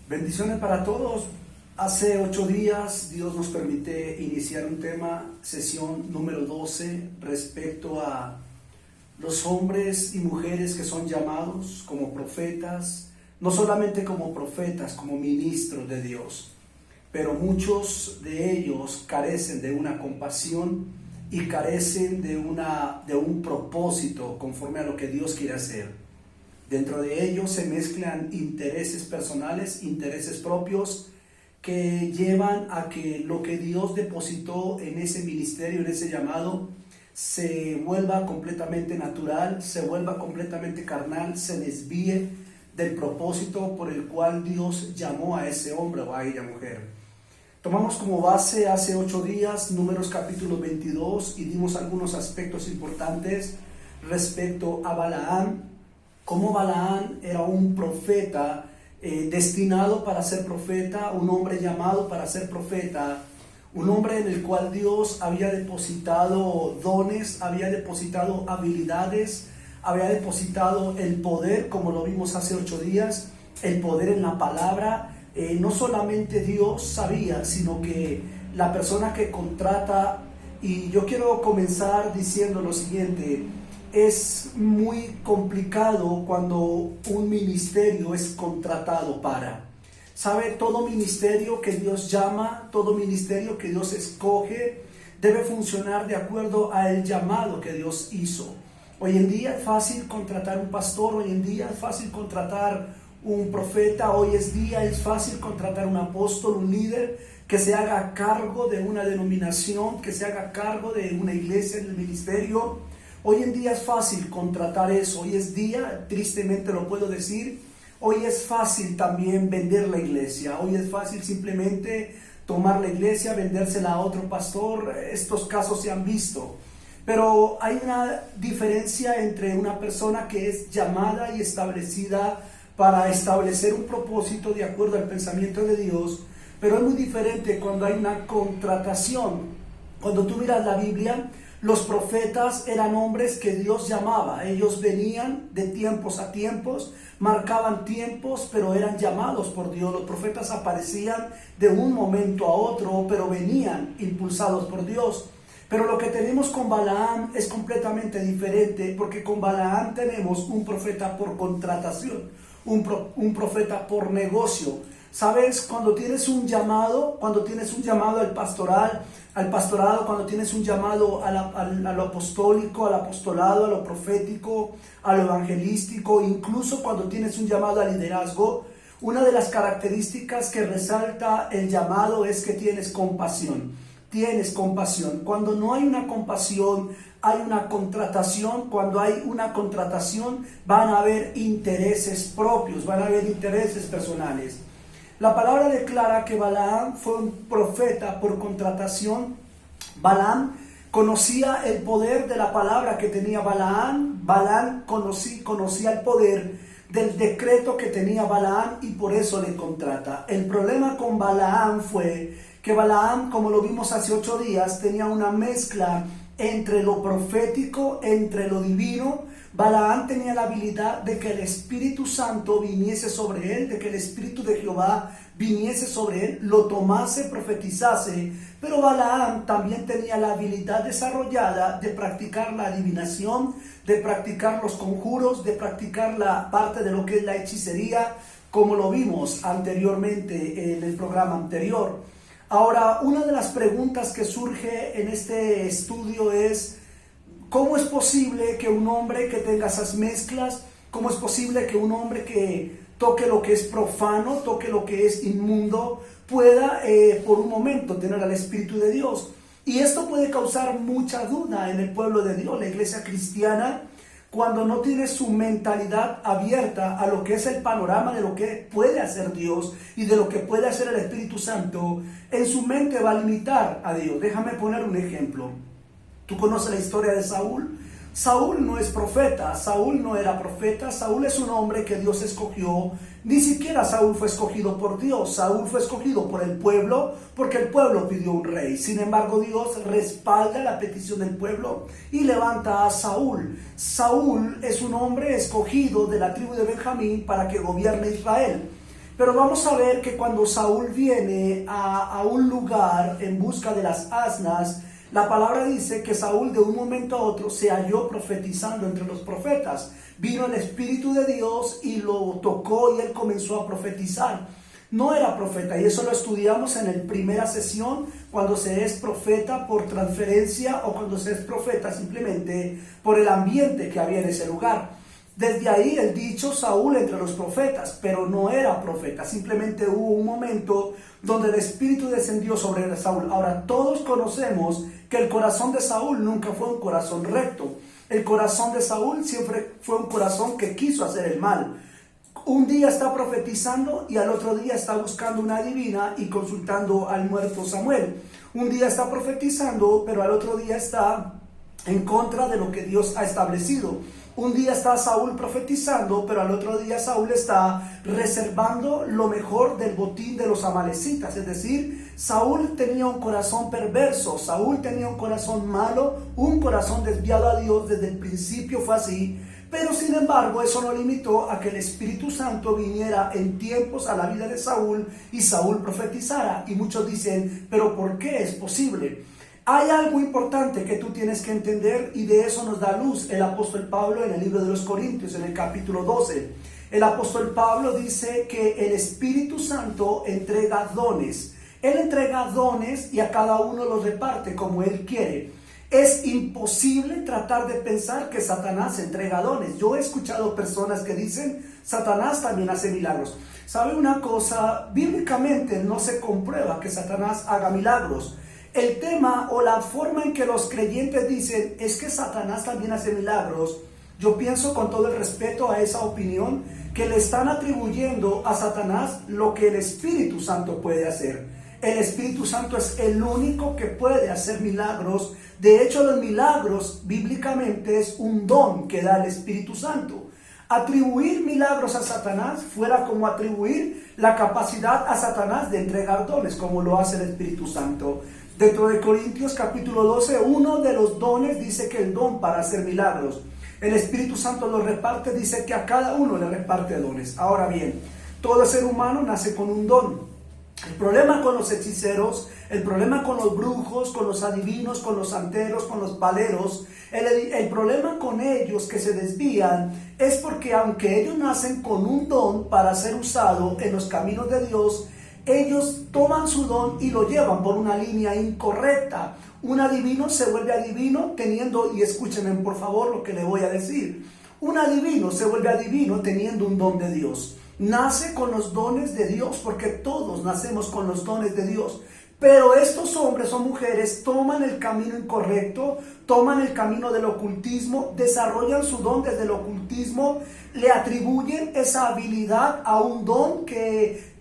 Bendiciones para todos. Hace 8 días Dios nos permite iniciar un tema, sesión número 12, respecto a los hombres y mujeres que son llamados como profetas, no solamente como profetas, como ministros de Dios, pero muchos de ellos carecen de una compasión y carecen de un propósito conforme a lo que Dios quiere hacer. Dentro de ellos se mezclan intereses personales, intereses propios, que llevan a que lo que Dios depositó en ese ministerio, en ese llamado, se vuelva completamente natural, se vuelva completamente carnal, se desvíe del propósito por el cual Dios llamó a ese hombre o a ella mujer. Tomamos como base hace 8 días Números capítulo 22 y dimos algunos aspectos importantes respecto a Balaam. Como Balaam era un profeta destinado para ser profeta, un hombre llamado para ser profeta, un hombre en el cual Dios había depositado dones, había depositado habilidades, había depositado el poder, como lo vimos hace 8 días, el poder en la palabra. No solamente Dios sabía, sino que la persona que contrata, y yo quiero comenzar diciendo lo siguiente: es muy complicado cuando un ministerio es contratado para. ¿Sabe? Todo ministerio que Dios llama, todo ministerio que Dios escoge, debe funcionar de acuerdo al llamado que Dios hizo. Hoy en día es fácil contratar un pastor, hoy en día es fácil contratar un profeta, hoy en día es fácil contratar un apóstol, un líder que se haga cargo de una denominación, que se haga cargo de una iglesia en el ministerio. Hoy en día es fácil contratar eso, hoy es día, tristemente lo puedo decir, hoy es fácil también vender la iglesia, hoy es fácil simplemente tomar la iglesia, vendérsela a otro pastor. Estos casos se han visto, pero hay una diferencia entre una persona que es llamada y establecida para establecer un propósito de acuerdo al pensamiento de Dios, pero es muy diferente cuando hay una contratación. Cuando tú miras la Biblia, los profetas eran hombres que Dios llamaba. Ellos venían de tiempos a tiempos, marcaban tiempos, pero eran llamados por Dios. Los profetas aparecían de un momento a otro, pero venían impulsados por Dios. Pero lo que tenemos con Balaam es completamente diferente, porque con Balaam tenemos un profeta por contratación, un profeta por negocio. ¿Sabes? Cuando tienes un llamado al pastorado, cuando tienes un llamado a lo apostólico, al apostolado, a lo profético, a lo evangelístico, incluso cuando tienes un llamado al liderazgo, una de las características que resalta el llamado es que tienes compasión. Tienes compasión. Cuando no hay una compasión, hay una contratación. Cuando hay una contratación, van a haber intereses propios, van a haber intereses personales. La palabra declara que Balaam fue un profeta por contratación. Balaam conocía el poder de la palabra que tenía Balaam. Balaam conocía el poder del decreto que tenía Balaam y por eso le contrata. El problema con Balaam fue que Balaam, como lo vimos hace 8 días, tenía una mezcla entre lo profético, entre lo divino. Balaam tenía la habilidad de que el Espíritu Santo viniese sobre él, de que el Espíritu de Jehová viniese sobre él, lo tomase, profetizase. Pero Balaam también tenía la habilidad desarrollada de practicar la adivinación, de practicar los conjuros, de practicar la parte de lo que es la hechicería, como lo vimos anteriormente en el programa anterior. Ahora, una de las preguntas que surge en este estudio es: ¿cómo es posible que un hombre que tenga esas mezclas, cómo es posible que un hombre que toque lo que es profano, toque lo que es inmundo, pueda por un momento tener al Espíritu de Dios? Y esto puede causar mucha duda en el pueblo de Dios, la iglesia cristiana, cuando no tiene su mentalidad abierta a lo que es el panorama de lo que puede hacer Dios y de lo que puede hacer el Espíritu Santo. En su mente va a limitar a Dios. Déjame poner un ejemplo. ¿Tú conoces la historia de Saúl? Saúl no es profeta, Saúl no era profeta, Saúl es un hombre que Dios escogió. Ni siquiera Saúl fue escogido por Dios, Saúl fue escogido por el pueblo, porque el pueblo pidió un rey. Sin embargo, Dios respalda la petición del pueblo y levanta a Saúl. Saúl es un hombre escogido de la tribu de Benjamín para que gobierne Israel. Pero vamos a ver que cuando Saúl viene a un lugar en busca de las asnas, la palabra dice que Saúl de un momento a otro se halló profetizando entre los profetas. Vino el Espíritu de Dios y lo tocó y él comenzó a profetizar. No era profeta, y eso lo estudiamos en la primera sesión, cuando se es profeta por transferencia o cuando se es profeta simplemente por el ambiente que había en ese lugar. Desde ahí el dicho Saúl entre los profetas, pero no era profeta, simplemente hubo un momento donde el Espíritu descendió sobre Saúl. Ahora todos conocemos que el corazón de Saúl nunca fue un corazón recto. El corazón de Saúl siempre fue un corazón que quiso hacer el mal. Un día está profetizando y al otro día está buscando una adivina y consultando al muerto Samuel. Un día está profetizando, pero al otro día está en contra de lo que Dios ha establecido. Un día está Saúl profetizando, pero al otro día Saúl está reservando lo mejor del botín de los amalecitas. Es decir, Saúl tenía un corazón perverso, Saúl tenía un corazón malo, un corazón desviado a Dios. Desde el principio fue así. Pero sin embargo eso no limitó a que el Espíritu Santo viniera en tiempos a la vida de Saúl y Saúl profetizara. Y muchos dicen, ¿pero por qué es posible? Hay algo importante que tú tienes que entender y de eso nos da luz el apóstol Pablo en el libro de los Corintios, en el capítulo 12. El apóstol Pablo dice que el Espíritu Santo entrega dones. Él entrega dones y a cada uno los reparte como él quiere. Es imposible tratar de pensar que Satanás entrega dones. Yo he escuchado personas que dicen, Satanás también hace milagros. ¿Sabe una cosa? Bíblicamente no se comprueba que Satanás haga milagros. El tema o la forma en que los creyentes dicen es que Satanás también hace milagros. Yo pienso con todo el respeto a esa opinión que le están atribuyendo a Satanás lo que el Espíritu Santo puede hacer. El Espíritu Santo es el único que puede hacer milagros. De hecho, los milagros bíblicamente es un don que da el Espíritu Santo. Atribuir milagros a Satanás fuera como atribuir la capacidad a Satanás de entregar dones, como lo hace el Espíritu Santo. Dentro de Corintios capítulo 12, uno de los dones dice que el don para hacer milagros. El Espíritu Santo lo reparte, dice que a cada uno le reparte dones. Ahora bien, todo ser humano nace con un don. El problema con los hechiceros, el problema con los brujos, con los adivinos, con los santeros, con los paleros, el problema con ellos que se desvían es porque aunque ellos nacen con un don para ser usado en los caminos de Dios, ellos toman su don y lo llevan por una línea incorrecta. Un adivino se vuelve adivino teniendo, y escúchenme por favor lo que le voy a decir, un adivino se vuelve adivino teniendo un don de Dios. Nace con los dones de Dios, porque todos nacemos con los dones de Dios. Pero estos hombres o mujeres toman el camino incorrecto, toman el camino del ocultismo, desarrollan su don desde el ocultismo, le atribuyen esa habilidad a un don que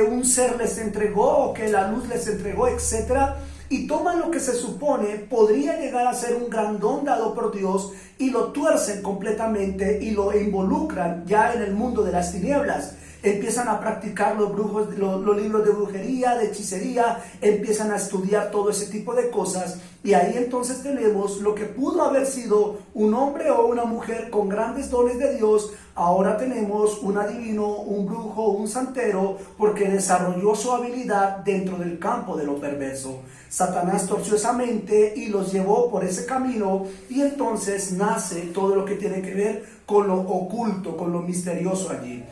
un ser les entregó o que la luz les entregó, etc. Y toman lo que se supone podría llegar a ser un gran don dado por Dios y lo tuercen completamente y lo involucran ya en el mundo de las tinieblas. Empiezan a practicar los brujos, los libros de brujería, de hechicería, empiezan a estudiar todo ese tipo de cosas y ahí entonces tenemos lo que pudo haber sido un hombre o una mujer con grandes dones de Dios. Ahora tenemos un adivino, un brujo, un santero, porque desarrolló su habilidad dentro del campo de lo perverso. Satanás torció esa mente y los llevó por ese camino y entonces nace todo lo que tiene que ver con lo oculto, con lo misterioso allí.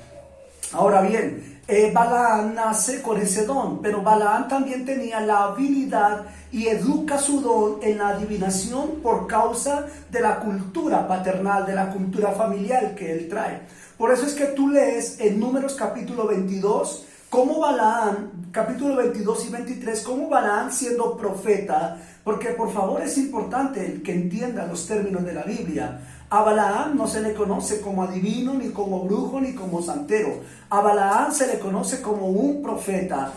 Ahora bien, Balaam nace con ese don, pero Balaam también tenía la habilidad y educa su don en la adivinación por causa de la cultura paternal, de la cultura familiar que él trae. Por eso es que tú lees en Números capítulo 22, cómo Balaam, capítulo 22 y 23, cómo Balaam siendo profeta, porque por favor es importante que entienda los términos de la Biblia. A Balaam no se le conoce como adivino, ni como brujo, ni como santero. A Balaam se le conoce como un profeta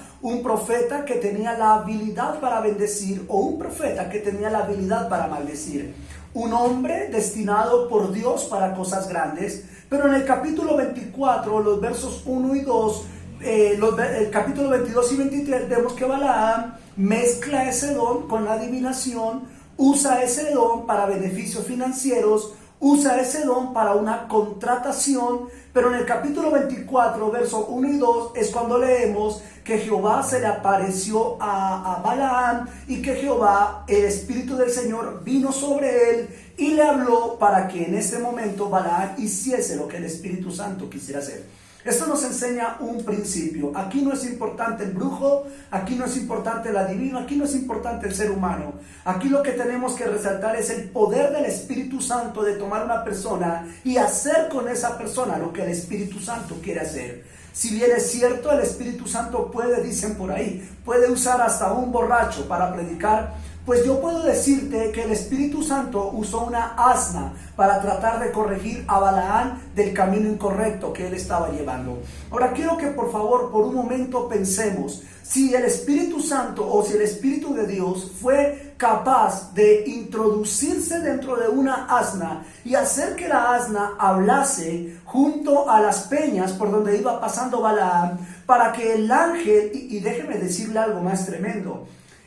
que tenía la habilidad para bendecir o un profeta que tenía la habilidad para maldecir. Un hombre destinado por Dios para cosas grandes, pero en el capítulo 24, los versos 1 y 2, el capítulo 22 y 23, vemos que Balaam mezcla ese don con la adivinación, usa ese don para beneficios financieros, usa ese don para una contratación, pero en el capítulo 24, versos 1 y 2, es cuando leemos que Jehová se le apareció a Balaam y que Jehová, el Espíritu del Señor, vino sobre él y le habló para que en este momento Balaam hiciese lo que el Espíritu Santo quisiera hacer. Esto nos enseña un principio. Aquí no es importante el brujo, aquí no es importante el adivino, aquí no es importante el ser humano. Aquí lo que tenemos que resaltar es el poder del Espíritu Santo de tomar una persona y hacer con esa persona lo que el Espíritu Santo quiere hacer. Si bien es cierto, el Espíritu Santo puede, dicen por ahí, puede usar hasta un borracho para predicar, pues yo puedo decirte que el Espíritu Santo usó una asna para tratar de corregir a Balaam del camino incorrecto que él estaba llevando. Ahora quiero que por favor por un momento pensemos si el Espíritu Santo o si el Espíritu de Dios fue capaz de introducirse dentro de una asna y hacer que la asna hablase junto a las peñas por donde iba pasando Balaam, para que el ángel, y déjeme decirle algo más tremendo,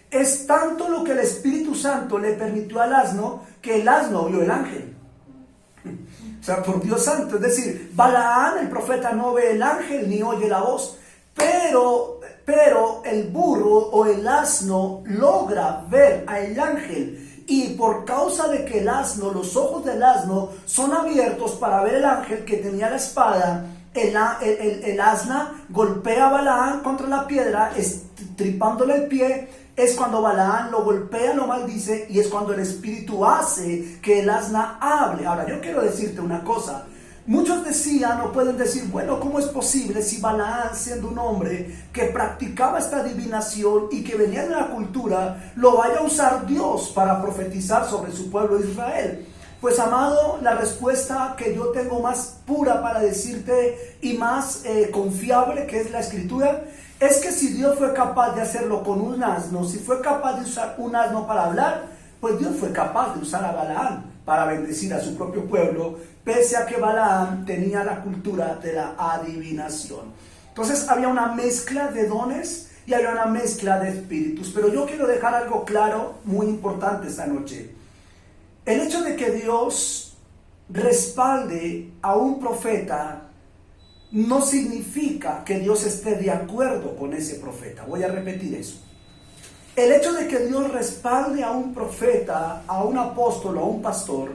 es tanto lo que el Espíritu Santo le permitió al asno, que el asno vio el ángel. O sea, por Dios santo, es decir, Balaam, el profeta, no ve el ángel ni oye la voz, pero el burro o el asno logra ver al ángel, y por causa de que el asno, los ojos del asno son abiertos para ver el ángel que tenía la espada, el asna golpea a Balaam contra la piedra, estripándole el pie. Es cuando Balaam lo golpea, lo maldice, y es cuando el Espíritu hace que el asna hable. Ahora, yo quiero decirte una cosa. Muchos decían o pueden decir, bueno, ¿cómo es posible si Balaam, siendo un hombre que practicaba esta adivinación y que venía de la cultura, lo vaya a usar Dios para profetizar sobre su pueblo Israel? Pues, amado, la respuesta que yo tengo más pura para decirte y más confiable, que es la Escritura, es que si Dios fue capaz de hacerlo con un asno, si fue capaz de usar un asno para hablar, pues Dios fue capaz de usar a Balaam para bendecir a su propio pueblo, pese a que Balaam tenía la cultura de la adivinación. Entonces había una mezcla de dones y había una mezcla de espíritus. Pero yo quiero dejar algo claro, muy importante esta noche. El hecho de que Dios respalde a un profeta no significa que Dios esté de acuerdo con ese profeta. Voy a repetir eso. El hecho de que Dios respalde a un profeta, a un apóstol, a un pastor,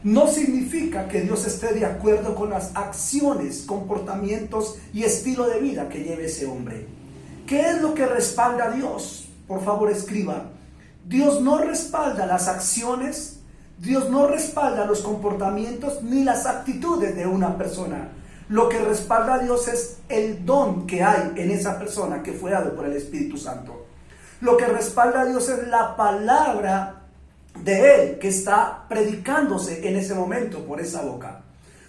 no significa que Dios esté de acuerdo con las acciones, comportamientos y estilo de vida que lleve ese hombre. ¿Qué es lo que respalda a Dios? Por favor, escriba. Dios no respalda las acciones, Dios no respalda los comportamientos ni las actitudes de una persona. Lo que respalda a Dios es el don que hay en esa persona que fue dado por el Espíritu Santo. Lo que respalda a Dios es la palabra de Él que está predicándose en ese momento por esa boca.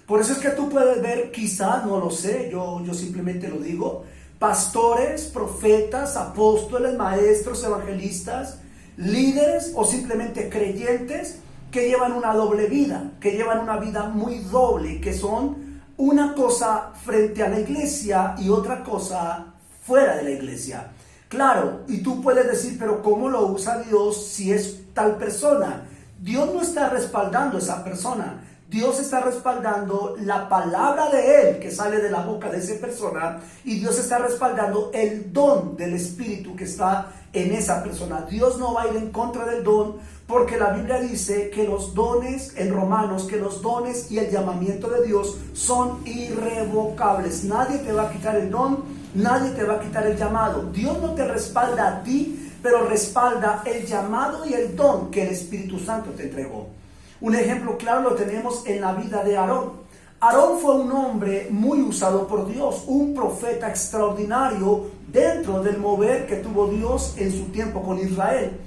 Por eso es que tú puedes ver, quizás, no lo sé, yo simplemente lo digo, pastores, profetas, apóstoles, maestros, evangelistas, líderes o simplemente creyentes que llevan una doble vida, que llevan una vida muy doble, que son una cosa frente a la iglesia y otra cosa fuera de la iglesia. Claro, y tú puedes decir, pero ¿cómo lo usa Dios si es tal persona? Dios no está respaldando a esa persona. Dios está respaldando la palabra de Él que sale de la boca de esa persona, y Dios está respaldando el don del Espíritu que está en esa persona. Dios no va a ir en contra del don, porque la Biblia dice que los dones, en Romanos, que los dones y el llamamiento de Dios son irrevocables. Nadie te va a quitar el don, nadie te va a quitar el llamado. Dios no te respalda a ti, pero respalda el llamado y el don que el Espíritu Santo te entregó. Un ejemplo claro lo tenemos en la vida de Aarón. Aarón fue un hombre muy usado por Dios, un profeta extraordinario dentro del mover que tuvo Dios en su tiempo con Israel.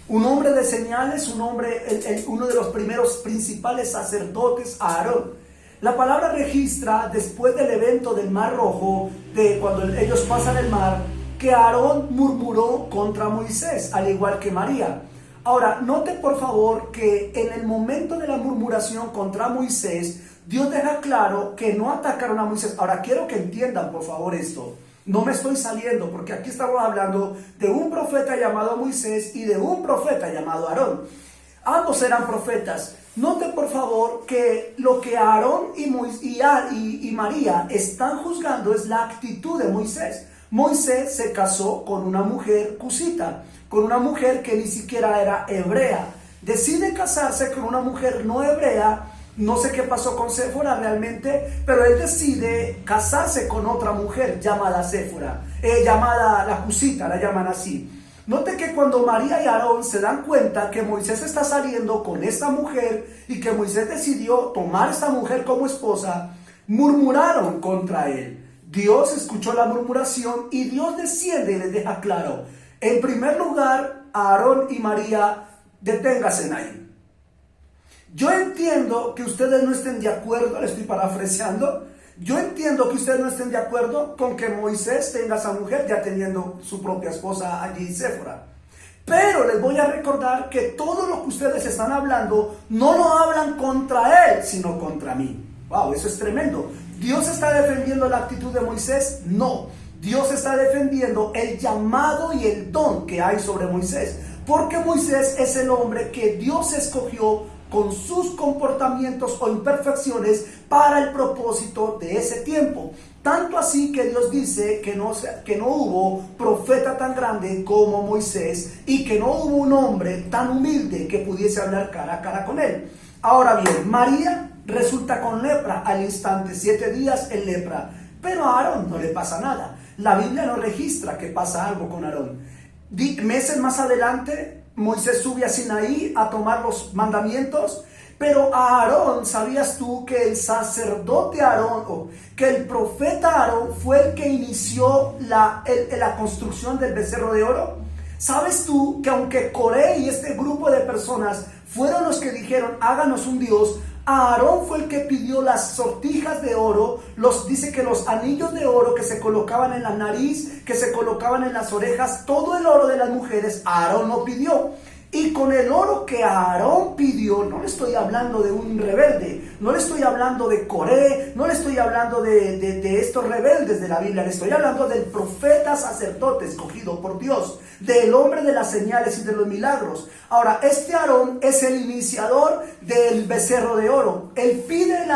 Un hombre de señales, uno de los primeros principales sacerdotes, Aarón. La palabra registra, después del evento del Mar Rojo, de cuando ellos pasan el mar, que Aarón murmuró contra Moisés, al igual que María. Ahora, note por favor que en el momento de la murmuración contra Moisés, Dios deja claro que no atacaron a Moisés. Ahora, quiero que entiendan por favor esto. No me estoy saliendo, porque aquí estamos hablando de un profeta llamado Moisés y de un profeta llamado Aarón. Ambos eran profetas, Note por favor que lo que Aarón y María están juzgando es la actitud de Moisés. Moisés se casó con una mujer cusita, con una mujer que ni siquiera era hebrea. Decide casarse con una mujer no hebrea. No sé qué pasó con Séfora realmente, pero él decide casarse con otra mujer llamada Séfora, llamada la cusita, la llaman así. Note que cuando María y Aarón se dan cuenta que Moisés está saliendo con esta mujer y que Moisés decidió tomar a esta mujer como esposa, murmuraron contra él. Dios escuchó la murmuración y Dios desciende y les deja claro. En primer lugar, Aarón y María, deténganse ahí. Yo entiendo que ustedes no estén de acuerdo, le estoy parafraseando. Yo entiendo que ustedes no estén de acuerdo con que Moisés tenga a esa mujer ya teniendo su propia esposa allí, Séfora. Pero les voy a recordar que todo lo que ustedes están hablando no lo hablan contra él, sino contra mí. Wow, eso es tremendo. ¿Dios está defendiendo la actitud de Moisés? No. Dios está defendiendo el llamado y el don que hay sobre Moisés. Porque Moisés es el hombre que Dios escogió con sus comportamientos o imperfecciones para el propósito de ese tiempo. Tanto así que Dios dice que no hubo profeta tan grande como Moisés y que no hubo un hombre tan humilde que pudiese hablar cara a cara con él. Ahora bien, María resulta con lepra al instante, 7 días en lepra, pero a Aarón no le pasa nada. La Biblia no registra que pasa algo con Aarón. Meses más adelante, Moisés sube a Sinaí a tomar los mandamientos, pero a Aarón, ¿sabías tú que el sacerdote Aarón, que el profeta Aarón fue el que inició la construcción del becerro de oro? ¿Sabes tú que aunque Coré y este grupo de personas fueron los que dijeron, háganos un Dios, Aarón fue el que pidió las sortijas de oro, dice que los anillos de oro que se colocaban en la nariz, que se colocaban en las orejas, todo el oro de las mujeres, Aarón lo pidió. Y con el oro que Aarón pidió, no le estoy hablando de un rebelde, no le estoy hablando de Coré, no le estoy hablando de estos rebeldes de la Biblia, le estoy hablando del profeta sacerdote escogido por Dios, del hombre de las señales y de los milagros. Ahora, este Aarón es el iniciador del becerro de oro. Él pide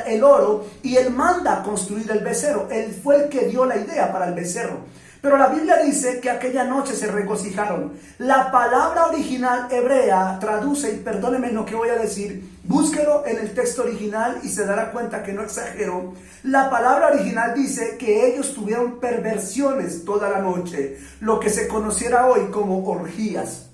el oro y él manda a construir el becerro. Él fue el que dio la idea para el becerro. Pero la Biblia dice que aquella noche se regocijaron. La palabra original hebrea traduce, y perdónenme lo que voy a decir, búsquelo en el texto original y se dará cuenta que no exagero. La palabra original dice que ellos tuvieron perversiones toda la noche, lo que se conociera hoy como orgías,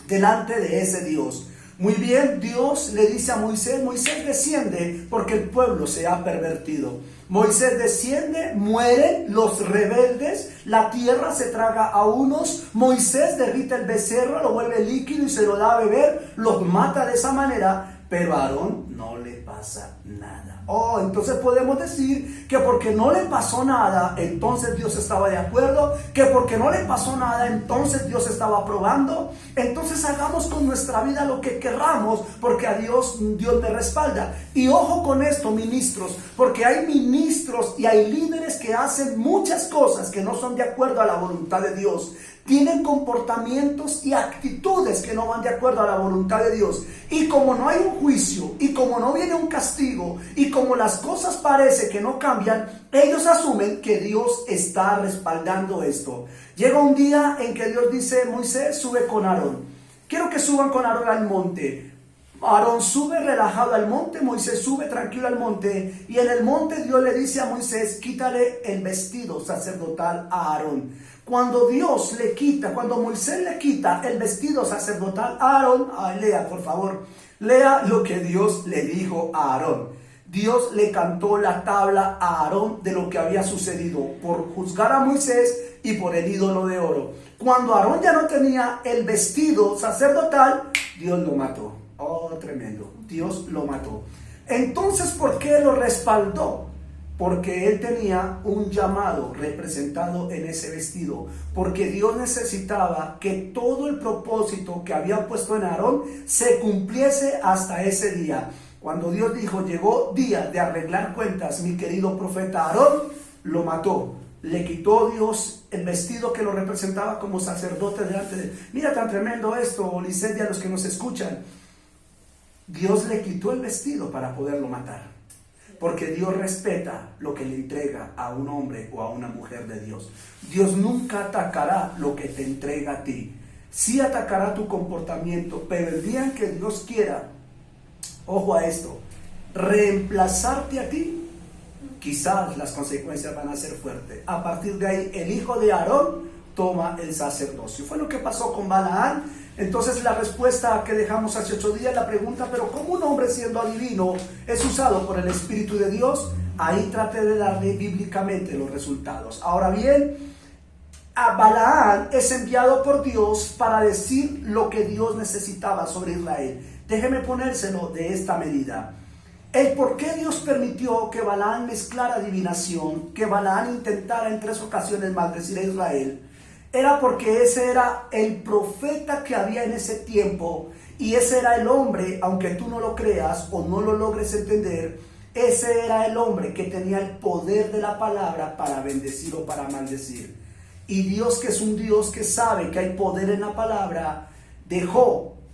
delante de ese Dios. Muy bien, Dios le dice a Moisés, Moisés desciende porque el pueblo se ha pervertido. Moisés desciende, mueren los rebeldes, la tierra se traga a unos, Moisés derrite el becerro, lo vuelve líquido y se lo da a beber, los mata de esa manera, pero a Aarón no le pasa nada. Entonces podemos decir que porque no le pasó nada, entonces Dios estaba de acuerdo, que porque no le pasó nada, entonces Dios estaba aprobando. Entonces hagamos con nuestra vida lo que querramos, porque a Dios me respalda. Y ojo con esto, ministros, porque hay ministros y hay líderes que hacen muchas cosas que no son de acuerdo a la voluntad de Dios. Tienen comportamientos y actitudes que no van de acuerdo a la voluntad de Dios. Y como no hay un juicio, y como no viene un castigo, y como las cosas parece que no cambian, ellos asumen que Dios está respaldando esto. Llega un día en que Dios dice, Moisés, sube con Aarón. Quiero que suban con Aarón al monte. Aarón sube relajado al monte, Moisés sube tranquilo al monte, y en el monte Dios le dice a Moisés, quítale el vestido sacerdotal a Aarón. Cuando Moisés le quita el vestido sacerdotal a Aarón, lea por favor, lea lo que Dios le dijo a Aarón. Dios le cantó la tabla a Aarón de lo que había sucedido por juzgar a Moisés y por el ídolo de oro. Cuando Aarón ya no tenía el vestido sacerdotal, Dios lo mató. Tremendo, Dios lo mató. Entonces, ¿por qué lo respaldó? Porque él tenía un llamado representado en ese vestido, porque Dios necesitaba que todo el propósito que había puesto en Aarón se cumpliese hasta ese día. Cuando Dios dijo, llegó día de arreglar cuentas, mi querido profeta Aarón, lo mató. Le quitó Dios el vestido que lo representaba como sacerdote delante de él. Mira tan tremendo esto, Lisset, y a los que nos escuchan. Dios le quitó el vestido para poderlo matar. Porque Dios respeta lo que le entrega a un hombre o a una mujer de Dios. Dios nunca atacará lo que te entrega a ti. Sí atacará tu comportamiento, pero el día en que Dios quiera, ojo a esto, reemplazarte a ti, quizás las consecuencias van a ser fuertes. A partir de ahí, el hijo de Aarón toma el sacerdocio. Fue lo que pasó con Balaán. Entonces la respuesta que dejamos hace 8 días, la pregunta, pero ¿cómo un hombre siendo adivino es usado por el Espíritu de Dios? Ahí traté de darle bíblicamente los resultados. Ahora bien, a Balaán es enviado por Dios para decir lo que Dios necesitaba sobre Israel. Déjeme ponérselo de esta medida. El por qué Dios permitió que Balaán mezclara adivinación, que Balaán intentara en 3 ocasiones maldecir a Israel, era porque ese era el profeta que había en ese tiempo, y ese era el hombre, aunque tú no lo creas o no lo logres entender, ese era el hombre que tenía el poder de la palabra para bendecir o para maldecir. Y Dios, que es un Dios que sabe que hay poder en la palabra,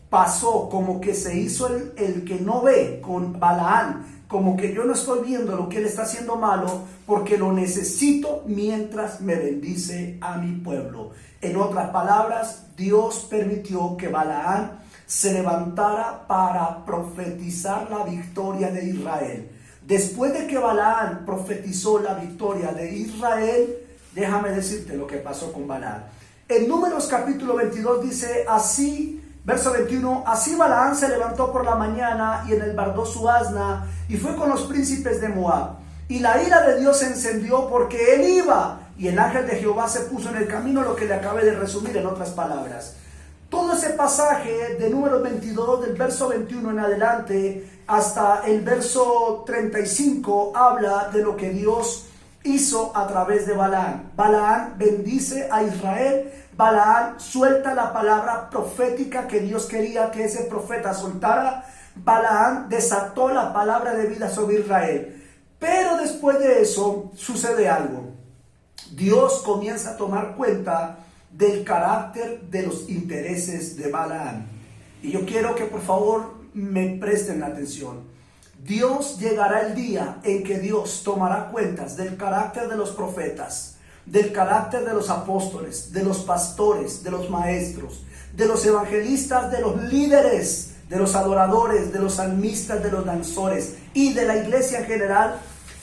pasó como que se hizo el que no ve con Balaán, como que yo no estoy viendo lo que él está haciendo malo, porque lo necesito mientras me bendice a mi pueblo. En otras palabras, Dios permitió que Balaán se levantara para profetizar la victoria de Israel. Después de que Balaán profetizó la victoria de Israel, déjame decirte lo que pasó con Balaán. En Números capítulo 22 dice así, verso 21, así Balaán se levantó por la mañana y enalbardó su asna y fue con los príncipes de Moab. Y la ira de Dios se encendió porque él iba y el ángel de Jehová se puso en el camino, lo que le acabé de resumir en otras palabras. Todo ese pasaje de Números 22, del verso 21 en adelante hasta el verso 35, habla de lo que Dios hizo a través de Balaán. Balaán bendice a Israel. Balaán suelta la palabra profética que Dios quería que ese profeta soltara. Balaán desató la palabra de vida sobre Israel. Pero después de eso sucede algo. Dios comienza a tomar cuenta del carácter de los intereses de Balaán. Y yo quiero que por favor me presten atención. Dios llegará el día en que Dios tomará cuentas del carácter de los profetas, del carácter de los apóstoles, de los pastores, de los maestros, de los evangelistas, de los líderes, de los adoradores, de los salmistas, de los danzores y de la iglesia en general.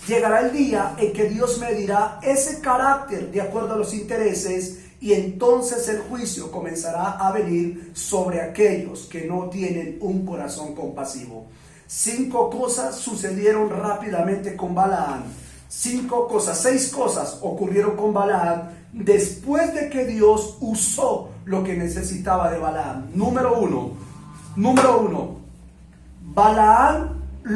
Llegará el día en que Dios medirá ese carácter de acuerdo a los intereses, y entonces el juicio comenzará a venir sobre aquellos que no tienen un corazón compasivo. 5 cosas sucedieron rápidamente con Balaán. 6 cosas ocurrieron con Balaán después de que Dios usó lo que necesitaba de Balaán. Número uno, Balaán